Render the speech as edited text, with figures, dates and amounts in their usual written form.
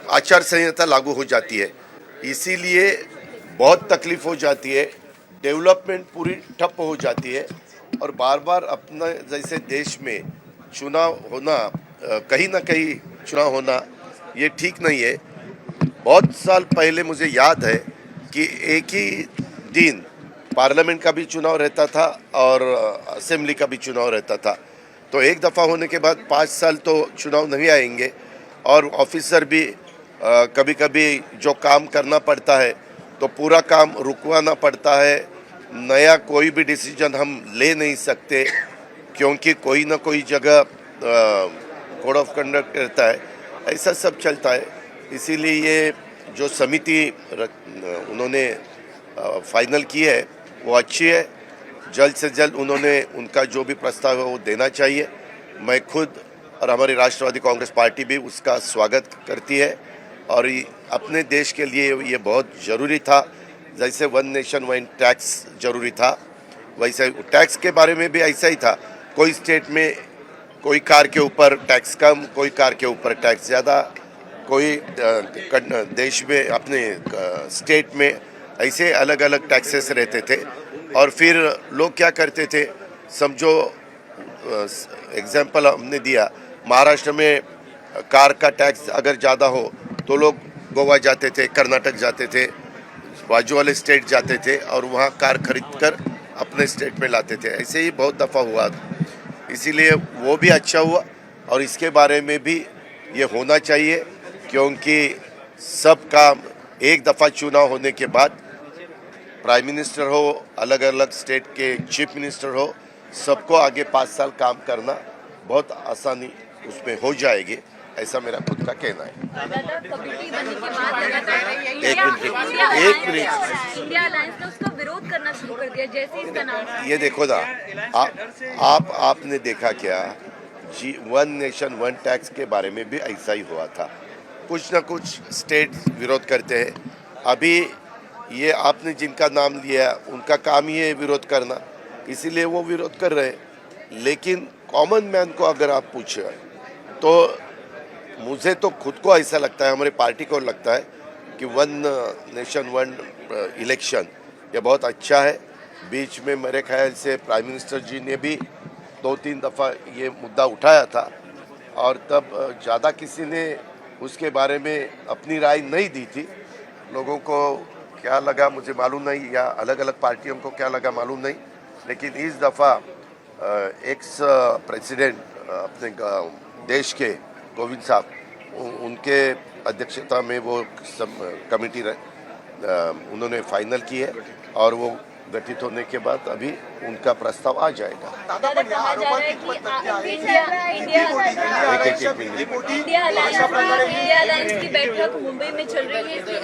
आचार संहिता लागू हो जाती है, इसीलिए बहुत तकलीफ हो जाती है, डेवलपमेंट पूरी ठप हो जाती है और बार बार अपना जैसे देश में चुनाव होना, कहीं ना कहीं चुनाव होना ये ठीक नहीं है। बहुत साल पहले मुझे याद है कि एक ही दिन पार्लियामेंट का भी चुनाव रहता था और असेंबली का भी चुनाव रहता था। तो एक दफ़ा होने के बाद 5 साल तो चुनाव नहीं आएंगे और ऑफिसर भी कभी कभी जो काम करना पड़ता है तो पूरा काम रुकवाना पड़ता है। नया कोई भी डिसीजन हम ले नहीं सकते क्योंकि कोई ना कोई जगह कोड ऑफ कंडक्ट रहता है, ऐसा सब चलता है। इसीलिए ये जो समिति उन्होंने फाइनल की है वो अच्छी है। जल्द से जल्द उन्होंने उनका जो भी प्रस्ताव है वो देना चाहिए। मैं खुद और हमारी राष्ट्रवादी कांग्रेस पार्टी भी उसका स्वागत करती है और अपने देश के लिए ये बहुत ज़रूरी था। जैसे वन नेशन वन टैक्स ज़रूरी था, वैसे टैक्स के बारे में भी ऐसा ही था। कोई स्टेट में कोई कार के ऊपर टैक्स कम, कोई कार के ऊपर टैक्स ज़्यादा, कोई देश में अपने स्टेट में ऐसे अलग अलग टैक्सेस रहते थे। और फिर लोग क्या करते थे, समझो एग्जाम्पल हमने दिया, महाराष्ट्र में कार का टैक्स अगर ज़्यादा हो तो लोग गोवा जाते थे, कर्नाटक जाते थे, बाजू वाले स्टेट जाते थे और वहाँ कार खरीद कर अपने स्टेट में लाते थे। ऐसे ही बहुत दफ़ा हुआ, इसीलिए वो भी अच्छा हुआ और इसके बारे में भी ये होना चाहिए क्योंकि सब काम एक दफ़ा चुनाव होने के बाद प्राइम मिनिस्टर हो, अलग अलग स्टेट के चीफ मिनिस्टर हो, सबको आगे 5 साल काम करना बहुत आसानी उसमें हो जाएगी, ऐसा मेरा खुद का कहना है। एक मिनट इंडिया अलायंस ने उसका विरोध करना शुरू कर दिया जैसे इसका नाम। ये देखो ना, आपने देखा क्या जी, वन नेशन वन टैक्स के बारे में भी ऐसा ही हुआ था। कुछ ना कुछ स्टेट विरोध करते हैं। अभी ये आपने जिनका नाम लिया उनका काम ही है विरोध करना, इसीलिए वो विरोध कर रहे हैं। लेकिन कॉमन मैन को अगर आप पूछे तो मुझे तो खुद को ऐसा लगता है, हमारी पार्टी को लगता है कि वन नेशन वन इलेक्शन ये बहुत अच्छा है। बीच में मेरे ख्याल से प्राइम मिनिस्टर जी ने भी 2-3 दफ़ा ये मुद्दा उठाया था और तब ज़्यादा किसी ने उसके बारे में अपनी राय नहीं दी थी। लोगों को क्या लगा मुझे मालूम नहीं, या अलग अलग पार्टियों को क्या लगा मालूम नहीं, लेकिन इस दफ़ा एक्स प्रेसिडेंट अपने देश के कोविंद साहब, उनके अध्यक्षता में वो कमेटी उन्होंने फाइनल की है और वो गठित होने के बाद अभी उनका प्रस्ताव आ जाएगा। इंडिया अलायंस की बैठक मुंबई में चल रही है।